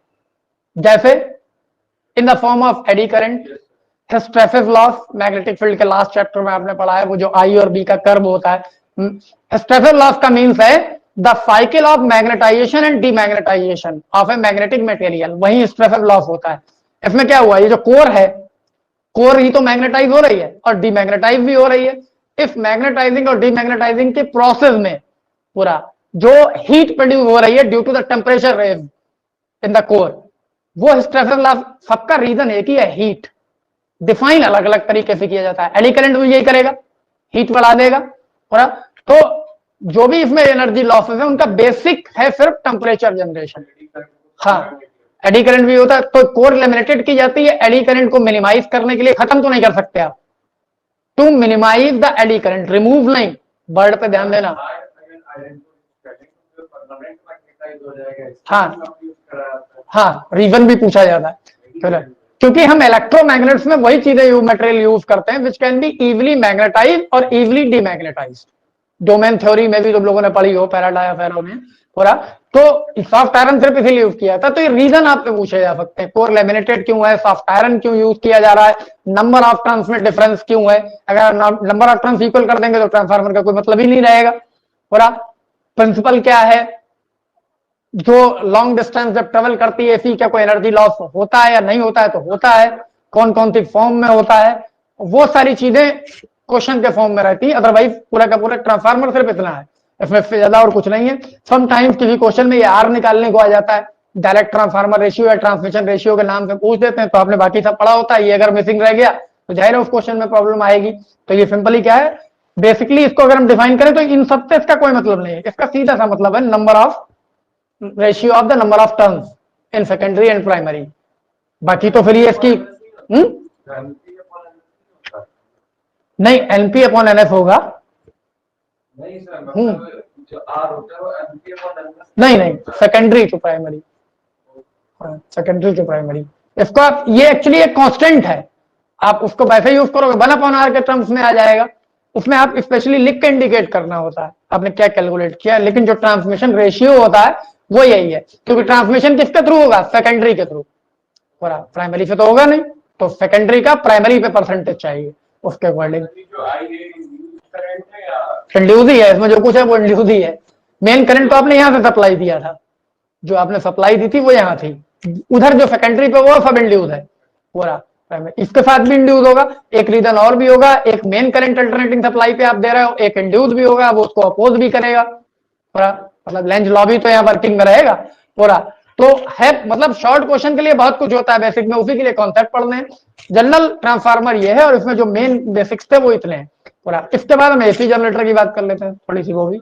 [SPEAKER 1] जैसे in the form of eddy current, hysteresis loss, magnetic field के लास्ट चैप्टर में आपने पढ़ा है, वो जो आई और बी का कर्व होता है। हिस्टैरिसीस लॉस का मींस है the cycle of magnetization and demagnetization of a magnetic material, वही हिस्टैरिसीस लॉस होता है। इसमें क्या हुआ, ये जो कोर है, कोर ही तो मैग्नेटाइज हो रही है और डीमैग्नेटाइज भी हो रही है। इस मैग्नेटाइजिंग और डीमैग्नेटाइजिंग के प्रोसेस में पूरा जो हीट प्रोड्यूस हो रही है due to the temperature rise in the core, वो हिस्टैरिसीस लॉस, सबका रीजन एक ही है, हीट। डिफाइन अलग अलग तरीके से किया जाता है, एडी करंट भी यही करेगा, हीट बढ़ा देगा। और तो जो भी इसमें एनर्जी लॉसेस है उनका बेसिक है सिर्फ टेम्परेचर जनरेशन। हाँ, एडी करंट भी होता है, तो कोर लेमिनेटेड की जाती है एडी करंट को मिनिमाइज करने के लिए। खत्म तो नहीं कर सकते आप, to minimize the eddy current, remove नहीं, वर्ड पे ध्यान देना। हाँ हाँ, रीजन भी पूछा जाता है, क्योंकि हम इलेक्ट्रोमैग्नेट्स में वही चीजें मटेरियल यूज करते हैं विच कैन बी इवली मैग्नेटाइज और इवली डीमैग्नेटाइज। डोमेन थ्योरी में भी जब लोगों ने पढ़ी हो फैराडे या फेरो में पूरा, तो सॉफ्ट आयरन सिर्फ इसीलिए यूज किया था। तो ये रीजन आपसे पूछे जा सकते हैं, कोर लेमिनेटेड क्यों है, सॉफ्ट आयरन क्यों यूज किया जा रहा है, नंबर ऑफ टर्न्स में डिफरेंस क्यों है। अगर नंबर ऑफ टर्न्स इक्वल कर देंगे तो ट्रांसफार्मर का कोई मतलब ही नहीं रहेगा पूरा। प्रिंसिपल क्या है, जो लॉन्ग डिस्टेंस जब ट्रेवल करती है एसी, क्या कोई एनर्जी लॉस होता है या नहीं होता है, तो होता है, कौन कौन सी फॉर्म में होता है, वो सारी चीजें क्वेश्चन के फॉर्म में रहती है। अदरवाइज पूरा का पूरा ट्रांसफार्मर सिर्फ इतना है, इसमें ज्यादा और कुछ नहीं है। समटाइम्स किसी क्वेश्चन में ये आर निकालने को आ जाता है, डायरेक्ट ट्रांसफार्मर रेशियो या ट्रांसमिशन रेशियो के नाम से पूछ देते हैं, तो आपने बाकी सब पढ़ा होता है, ये अगर मिसिंग रह गया तो जाहिर है उस क्वेश्चन में प्रॉब्लम आएगी। तो ये सिंपली क्या है, बेसिकली इसको अगर हम डिफाइन करें तो इन सबसे इसका कोई मतलब नहीं है, इसका सीधा सा मतलब है number of ratio of the number of turns in secondary and primary. बाकी तो फिर ये इसकी नहीं, एनपी अपॉन एनएफ होगा।
[SPEAKER 2] नहीं सर, मतलब जो आर होता है वो एनपी अपॉन एनएफ
[SPEAKER 1] नहीं नहीं, secondary to primary, secondary to primary. इसको आप, ये एक्चुअली एक कांस्टेंट है, आप उसको वैसे यूज करोगे 1 अपॉन आर के टर्म्स में आ जाएगा। उसमें आप स्पेशली लिख के इंडिकेट करना होता है आपने क्या कैलकुलेट किया, लेकिन जो ट्रांसमिशन रेशियो होता है वो यही है, क्योंकि ट्रांसमिशन किसके थ्रू होगा, सेकेंडरी के थ्रू, पूरा प्राइमरी से तो होगा नहीं, तो सेकेंडरी का प्राइमरी पे परसेंटेज चाहिए उसके अकॉर्डिंग। इंड्यूस ही है इसमें, जो कुछ है वो इंड्यूस ही है। मेन करंट तो आपने यहां से सप्लाई दिया था, जो आपने सप्लाई दी थी वो यहां थी, उधर जो सेकेंडरी पे वो सब इंड्यूस है पूरा। इसके साथ भी इंड्यूस होगा, एक रीजन और भी होगा, एक मेन करंट अल्टरनेटिंग सप्लाई पे आप दे रहे हो, एक इंड्यूस भी होगा, वो उसको अपोज भी करेगा पूरा, मतलब लेंज लॉ भी तो यहाँ वर्किंग में रहेगा पूरा। तो है, मतलब शॉर्ट क्वेश्चन के लिए बहुत कुछ होता है बेसिक में, उसी के लिए कॉन्सेप्ट पढ़ने हैं। जनरल ट्रांसफार्मर ये है और इसमें जो मेन बेसिक्स थे वो इतने हैं पूरा। इसके बाद हम एसी जनरेटर की बात कर लेते हैं थोड़ी सी, वो भी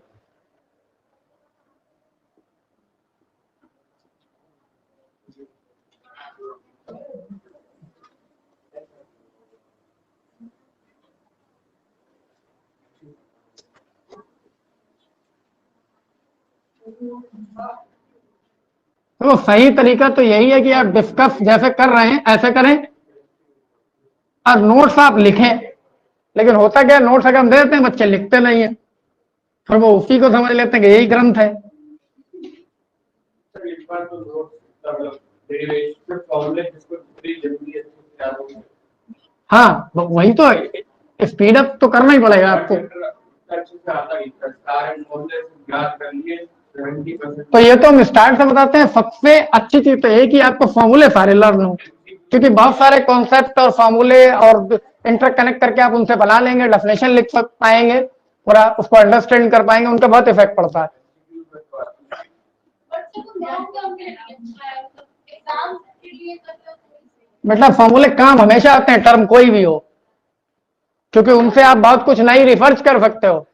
[SPEAKER 1] तो सही तरीका तो यही है कि आप डिस्कस जैसे कर रहे हैं ऐसे करें और नोट्स आप लिखें। लेकिन होता क्या है, नोट्स अगर हम दे देते हैं बच्चे लिखते नहीं है, फिर वो उसी को समझ लेते हैं कि यही ग्रंथ है। हाँ वही तो, स्पीड अप तो करना ही पड़ेगा आपको। तो ये तो हम स्टार्ट से बताते हैं, सबसे अच्छी चीज तो है कि आपको फॉर्मूले सारे लर्न हो, क्योंकि बहुत सारे कॉन्सेप्ट और फॉर्मूले और इंटरकनेक्ट करके आप उनसे बना लेंगे, डेफिनेशन लिख पाएंगे पूरा, उसको अंडरस्टैंड कर पाएंगे, उनका बहुत इफेक्ट पड़ता है। मतलब फॉर्मूले काम हमेशा आते हैं, टर्म कोई भी हो, क्योंकि उनसे आप बहुत कुछ नहीं रिसर्च कर सकते हो।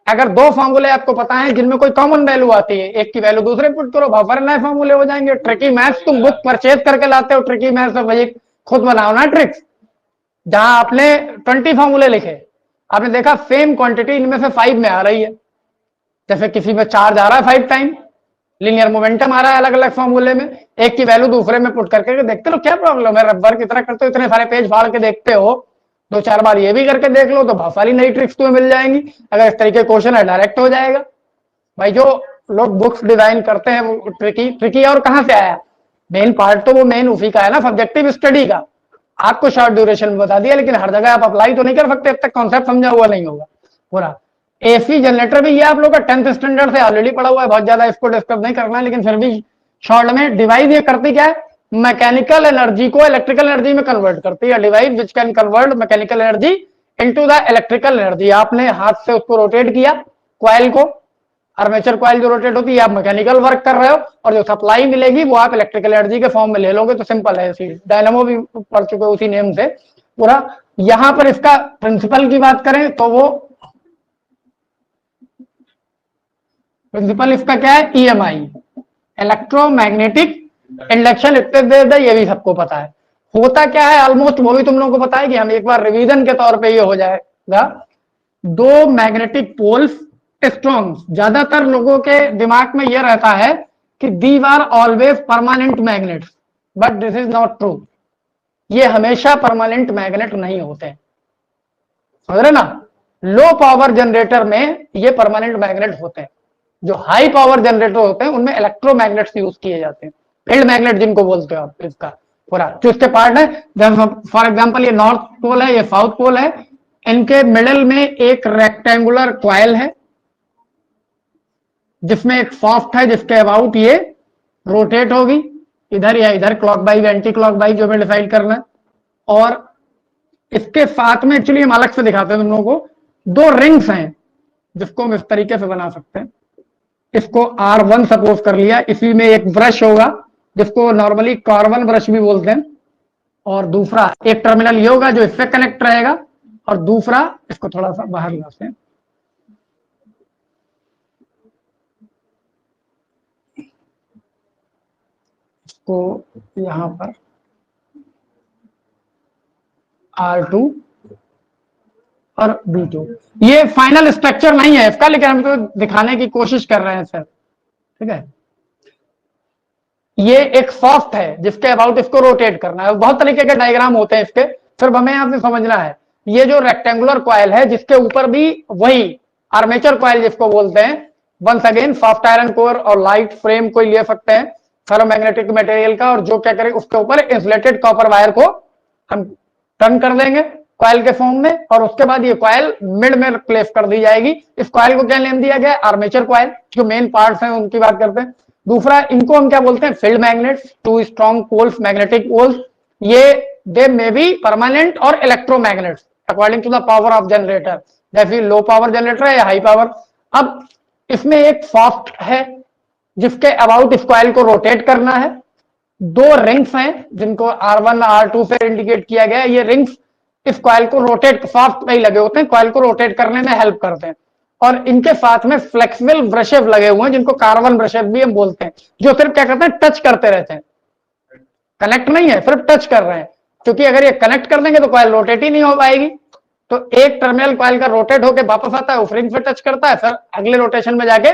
[SPEAKER 1] अगर दो फॉर्मूले आपको पता है जिनमें कोई कॉमन वैल्यू आती है, एक की वैल्यू दूसरे पुट करो, बहुत सारे नए फॉर्मूले हो जाएंगे। ट्रिकी मैथ्स तुम बुक परचेज करके लाते हो, ट्रिकी मैथ्स वही खुद बनाओ ना ट्रिक्स, जहां आपने 20 फॉर्मूले लिखे, आपने देखा सेम क्वांटिटी इनमें से 5 में आ रही है। जैसे किसी में चार्ज आ रहा है 5 टाइम, लीनियर मोमेंटम आ रहा है अलग अलग फॉर्मूले में, एक की वैल्यू दूसरे में पुट करके देखते हो क्या प्रॉब्लम है, रबर की तरह करते हो, इतने सारे पेज फाड़ के देखते हो, 2-4 बार ये भी करके देख लो तो बहुत सारी नई ट्रिक्स तुम्हें मिल जाएंगी। अगर इस तरीके क्वेश्चन है डायरेक्ट हो जाएगा। भाई जो लोग बुक्स डिजाइन करते हैं वो ट्रिकी और कहां से आया, मेन पार्ट तो वो मेन उसी का है ना, सब्जेक्टिव स्टडी का। आपको शॉर्ट ड्यूरेशन में बता दिया, लेकिन हर जगह आप अप्लाई तो नहीं कर सकते जब तक कॉन्सेप्ट समझा हुआ नहीं होगा पूरा। एसी जनरेटर भी ये आप लोग का 10th स्टैंडर्ड से ऑलरेडी पढ़ा हुआ है, बहुत ज्यादा इसको डिस्कस नहीं करना है, लेकिन फिर भी शॉर्ट में डिवाइस ये करती क्या है, मैकेनिकल एनर्जी को इलेक्ट्रिकल एनर्जी में कन्वर्ट करती है। Device which can convert mechanical energy into the electrical energy. आपने हाथ से उसको रोटेट किया, कॉइल को, आर्मेचर कॉइल जो रोटेट होती है, आप मैकेनिकल वर्क कर रहे हो, और जो सप्लाई मिलेगी वो आप इलेक्ट्रिकल एनर्जी के फॉर्म में ले लोगे। तो सिंपल है, डायनामो भी पढ़ चुके उसी नेम से पूरा। यहां पर इसका प्रिंसिपल की बात करें तो वो प्रिंसिपल इसका क्या है, ईएमआई, इलेक्ट्रोमैग्नेटिक इंडक्शन इतने देर है, ये भी सबको पता है। होता क्या है ऑलमोस्ट वो भी तुम लोगों को पता है कि हम एक बार रिवीजन के तौर पे ये हो जाएगा। दो मैग्नेटिक पोल्स स्ट्रॉन्ग, ज्यादातर लोगों के दिमाग में यह रहता है कि these are always permanent magnets, but this is not true. ये हमेशा परमानेंट मैग्नेट नहीं होते, समझ रहे ना। लो पावर जनरेटर में ये परमानेंट मैग्नेट होते हैं। जो हाई पावर जनरेटर होते हैं उनमें इलेक्ट्रोमैग्नेट्स यूज किए जाते हैं, फील्ड मैग्नेट जिनको बोलते हो आप। इसका पूरा जो इसके पार्ट है, फॉर एग्जांपल ये नॉर्थ पोल है, ये साउथ पोल है, इनके मिडिल में एक रेक्टेंगुलर कॉइल है जिसमें एक सॉफ्ट है जिसके अबाउट ये रोटेट होगी, इधर या इधर, clock wise anti clock wise जो हमें डिसाइड करना है। और इसके साथ में एक्चुअली हम अलग से दिखाते हैं तुम लोगों को, दो रिंग्स हैं जिसको हम इस तरीके से बना सकते हैं। इसको R1 सपोज कर लिया, इसी में एक ब्रश होगा जिसको नॉर्मली कार्बन ब्रश भी बोलते हैं, और दूसरा एक टर्मिनल ये होगा जो इससे कनेक्ट रहेगा, और दूसरा इसको थोड़ा सा बाहर लाते हैं, इसको यहां पर R2 और B2। ये फाइनल स्ट्रक्चर नहीं है इसका, लेकिन हम तो दिखाने की कोशिश कर रहे हैं सर, ठीक है। ये एक सॉफ्ट है जिसके अबाउट इसको रोटेट करना है। बहुत तरीके के डायग्राम होते हैं इसके, सिर्फ हमें यहां से समझना है। ये जो रेक्टेंगुलर कॉइल है जिसके ऊपर भी वही आर्मेचर कॉइल जिसको बोलते हैं, once again soft iron core और लाइट फ्रेम कोई ले सकते हैं फेरोमैग्नेटिक मटेरियल का, और जो क्या करेंगे उसके ऊपर इंसुलेटेड कॉपर वायर को हम टर्न कर देंगे कॉइल के फॉर्म में, और उसके बाद ये कॉइल मिड में प्लेस कर दी जाएगी। इस कॉइल को क्या नेम दिया गया है, आर्मेचर कॉइल। जो मेन पार्ट्स हैं उनकी बात करते हैं। दूसरा, इनको हम क्या बोलते हैं, field magnets, two strong poles, magnetic poles. ये दे मे बी परमानेंट और electromagnets according to the power of generator, जैसे लो पावर जनरेटर है या हाई पावर। अब इसमें एक सॉफ्ट है जिसके अबाउट इस कॉइल को रोटेट करना है। दो रिंग्स हैं जिनको R1 R2 से इंडिकेट किया गया है। ये रिंग्स इस कॉइल को रोटेट, सॉफ्ट पे ही लगे होते हैं, कॉइल को रोटेट करने में हेल्प करते हैं। और इनके साथ में फ्लेक्सिबल ब्रशेस लगे हुए हैं जिनको कार्बन ब्रशेस भी हम बोलते हैं, जो सिर्फ क्या करते हैं, टच करते रहते हैं, कनेक्ट नहीं है, सिर्फ टच कर रहे हैं। क्योंकि अगर ये कनेक्ट कर देंगे तो कॉइल रोटेट ही नहीं हो पाएगी। तो एक टर्मिनल कॉइल का रोटेट होकर वापस आता है, उस रिंग पे टच करता है, फिर अगले रोटेशन में जाके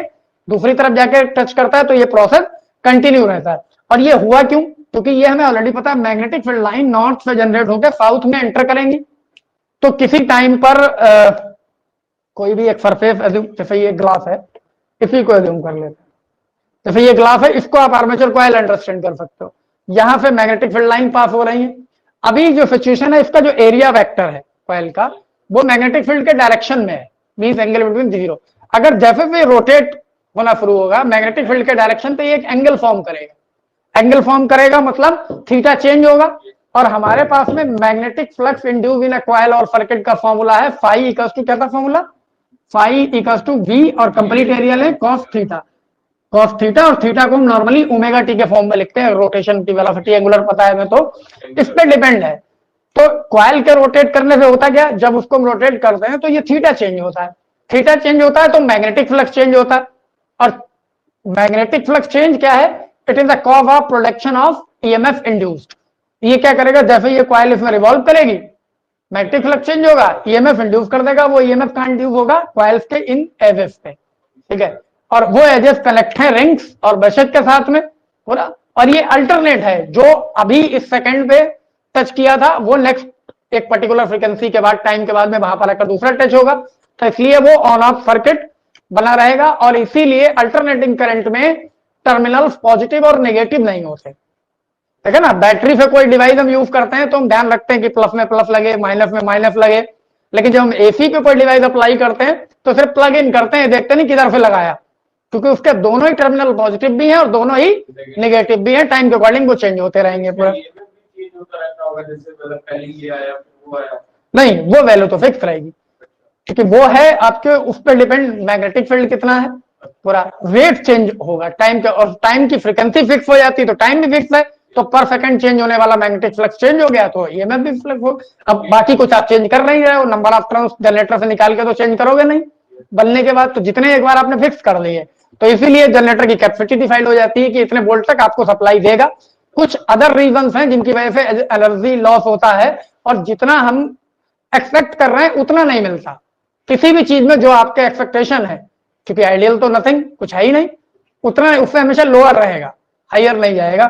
[SPEAKER 1] दूसरी तरफ जाके टच करता है, तो ये प्रोसेस कंटिन्यू रहता है। और ये हुआ क्यों, क्योंकि ये हमें ऑलरेडी पता है, मैग्नेटिक फील्ड लाइन नॉर्थ से जनरेट होकर साउथ में एंटर करेंगी। तो किसी टाइम पर कोई भी एक सरफेस, जैसे ये ग्लास है, इसी को एज्यूम कर लेते हैं, जैसे ये ग्लास है, इसको आप आर्मेचर कॉइल अंडरस्टैंड कर सकते हो। यहां से मैग्नेटिक फील्ड लाइन पास हो रही है। अभी जो सिचुएशन है, इसका जो एरिया वेक्टर है कॉइल का, वो मैग्नेटिक फील्ड के डायरेक्शन में है, मींस एंगल बिटवीन जीरो। अगर जैसे भी रोटेट होना शुरू होगा मैग्नेटिक फील्ड के डायरेक्शन, तो ये एक एंगल फॉर्म करेगा। एंगल फॉर्म करेगा मतलब थीटा चेंज होगा। और हमारे पास में magnetic flux induce in a coil और सर्किट का फॉर्मूला है फाई इक्वल्स टू, क्या था formula, phi equals to V, और कंप्लीट एरिया है कॉस थीटा। कॉस थीटा, और थीटा को हम नॉर्मली ओमेगा टी के फॉर्म में लिखते हैं, रोटेशन की वेलोसिटी एंगुलर पता है हमें, तो इस पे डिपेंड है। तो कॉइल के रोटेट करने से होता क्या, जब उसको हम रोटेट करते हैं तो ये थीटा चेंज होता है। थीटा चेंज होता है तो मैग्नेटिक फ्लक्स चेंज होता है। और मैग्नेटिक फ्लक्स चेंज क्या है, it is the cause of production of EMF induced. ये क्या करेगा, जैसे ये कॉइल इसमें रिवॉल्व करेगी, मैग्नेटिक फ्लक्स चेंज होगा, ईएमएफ इंड्यूस कर देगा। वो ईएमएफ कहां इंड्यूस होगा, कॉइल्स के इन एजेस पे, ठीक है। और वो एजेस कनेक्ट है रिंग्स और ब्रशेस के साथ में पूरा। और ये अल्टरनेट है, जो अभी इस सेकंड पे टच किया था, वो नेक्स्ट एक पर्टिकुलर फ्रीक्वेंसी के बाद, टाइम के बाद में वहां पर आकर दूसरा टच होगा। तो इसलिए वो ऑन ऑफ सर्किट बना रहेगा। और इसीलिए अल्टरनेटिंग करंट में टर्मिनल्स पॉजिटिव और नेगेटिव नहीं होते, ठीक है ना। बैटरी से कोई डिवाइस हम यूज करते हैं तो हम ध्यान रखते हैं कि प्लस में प्लस लगे, माइनस में माइनस लगे। लेकिन जब हम एसी पे कोई डिवाइस अप्लाई करते हैं तो सिर्फ प्लग इन करते हैं, देखते नहीं किधर से लगाया, क्योंकि उसके दोनों ही टर्मिनल पॉजिटिव भी हैं और दोनों ही नेगेटिव भी हैं। टाइम के अकॉर्डिंग वो चेंज होते रहेंगे पूरा। नहीं, वो वैल्यू तो फिक्स रहेगी, क्योंकि वो है आपके उस पर डिपेंड, मैग्नेटिक फील्ड कितना है पूरा। रेट चेंज होगा टाइम के, और टाइम की फ्रीक्वेंसी फिक्स हो जाती है तो टाइम भी फिक्स है। तो पर सेकंड चेंज होने वाला मैग्नेटिक फ्लक्स चेंज हो गया तो ईएमएफ भी फ्लक्स हो। अब बाकी कुछ आप चेंज कर नहीं रहे हो, नंबर ऑफ टर्न्स जनरेटर से निकाल के तो चेंज करोगे नहीं बनने के बाद, तो जितने एक बार आपने फिक्स कर लिए तो इसीलिए जनरेटर की कैपेसिटी डिफाइंड हो जाती है कि इतने वोल्ट तक आपको सप्लाई देगा। कुछ अदर रीजंस हैं जिनकी वजह से एनर्जी लॉस होता है, और जितना हम एक्सपेक्ट कर रहे हैं उतना नहीं मिलता किसी भी चीज में जो आपके एक्सपेक्टेशन है, क्योंकि आइडियल तो नथिंग, कुछ है ही नहीं, उतना उससे हमेशा लोअर रहेगा, हाइयर नहीं जाएगा।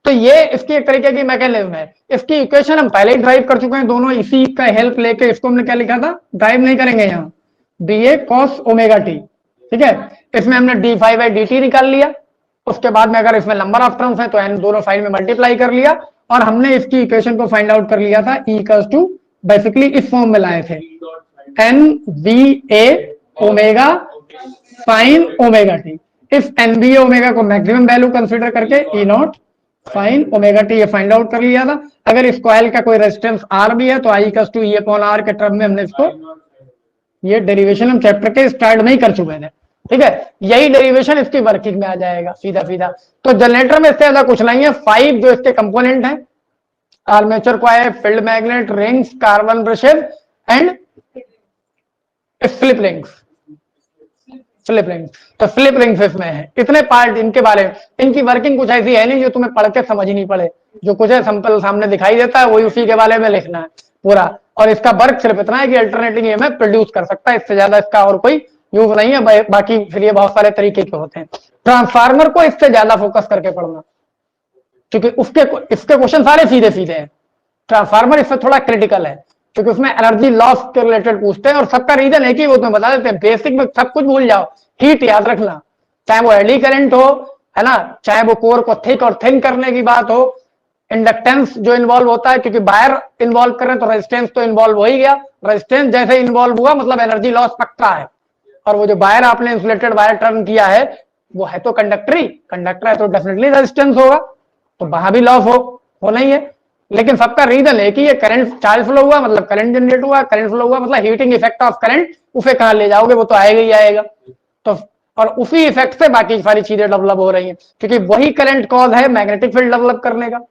[SPEAKER 1] तो ये इसकी एक तरीके की मैकेनिज्म है। इसकी इक्वेशन हम पहले ही ड्राइव कर चुके हैं, दोनों इसी का हेल्प लेके। इसको हमने क्या लिखा था, ड्राइव नहीं करेंगे यहाँ, बी ए कॉस ओमेगा टी, ठीक है। इसमें हमने D five by D T निकाल लिया, उसके बाद में अगर इसमें नंबर ऑफ टर्म्स है तो एन दोनों साइड में मल्टीप्लाई कर लिया, और हमने इसकी इक्वेशन को फाइंड आउट कर लिया था, ई इक्वल्स टू बेसिकली इस फॉर्म में लाए थे, N V A omega sine omega T. इस एन बी ए ओमेगा को मैक्सिमम वैल्यू कंसीडर करके E naught sine omega T ये फाइंड आउट कर लिया था। अगर इस कॉइल का कोई रेजिस्टेंस आर भी है तो I equals to E upon R के टर्म में हमने इसको, ये डेरिवेशन हम चैप्टर के स्टार्ट में ही कर चुके थे, ठीक है। यही डेरिवेशन इसकी वर्किंग में आ जाएगा सीधा सीधा। तो जनरेटर में इससे ज्यादा कुछ नहीं है, 5 जो इसके कंपोनेंट हैं, armature coil, field magnet, rings, carbon brushes and slip rings. Slip rings, तो स्लिप रिंग्स इसमें है, इतने पार्ट इनके बारे में। इनकी वर्किंग कुछ ऐसी है नहीं जो तुम्हें पढ़ के समझ नहीं पड़े, जो कुछ है सिंपल सामने दिखाई देता है वही उसी के बारे में लिखना है पूरा। और इसका वर्क सिर्फ इतना है कि अल्टरनेटिंग ईएमएफ प्रोड्यूस कर सकता है, इससे ज्यादा इसका और कोई यूज नहीं है। बाकी फिर ये बहुत सारे तरीके के होते हैं। ट्रांसफार्मर को इससे ज्यादा फोकस करके पढ़ना, क्योंकि इसके क्वेश्चन सारे सीधे सीधे हैं। ट्रांसफार्मर इससे थोड़ा क्रिटिकल है, क्योंकि उसमें एनर्जी लॉस के रिलेटेड पूछते हैं, और सबका रीजन है कि वो तुम्हें बता देते हैं। बेसिक में सब कुछ भूल जाओ, हीट याद रखना, चाहे वो एडी करंट हो, है ना, चाहे वो कोर को थिक और थिन करने की बात हो, इंडक्टेंस जो इन्वॉल्व होता है, क्योंकि वायर इन्वॉल्व कर रहे हैं तो रेजिस्टेंस तो इन्वॉल्व हो ही गया। रेजिस्टेंस जैसे इन्वॉल्व हुआ मतलब एनर्जी लॉस पक्का है। और वो जो वायर आपने इंसुलेटेड वायर टर्न किया है वो है तो कंडक्टरी, कंडक्टर है तो डेफिनेटली रेजिस्टेंस होगा, तो वहां भी लॉस होना ही है। लेकिन सबका रीजन है कि ये करंट चार्ज फ्लो हुआ मतलब करंट जनरेट हुआ, करंट फ्लो हुआ मतलब हीटिंग इफेक्ट ऑफ करंट, उसे कहां ले जाओगे, वो तो आएगा ही आएगा। तो और उसी इफेक्ट से बाकी सारी चीजें डेवलप हो रही हैं, क्योंकि वही करंट कॉज है मैग्नेटिक फील्ड डेवलप करने का।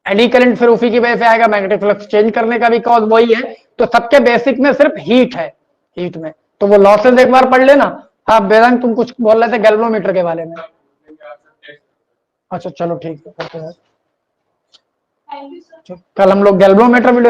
[SPEAKER 1] एडी करंट फिर उसी की वजह से आएगा, मैग्नेटिक फ्लक्स चेंज करने का भी कॉज वही है। तो सबके बेसिक में सिर्फ हीट है, हीट में तो वो लॉसेस एक बार पढ़ लेना। हाँ वेदांत तुम कुछ बोल रहे थे गैल्वेनोमीटर के बारे में। अच्छा चलो ठीक है, कल हम लोग गैल्वेनोमीटर वीडियो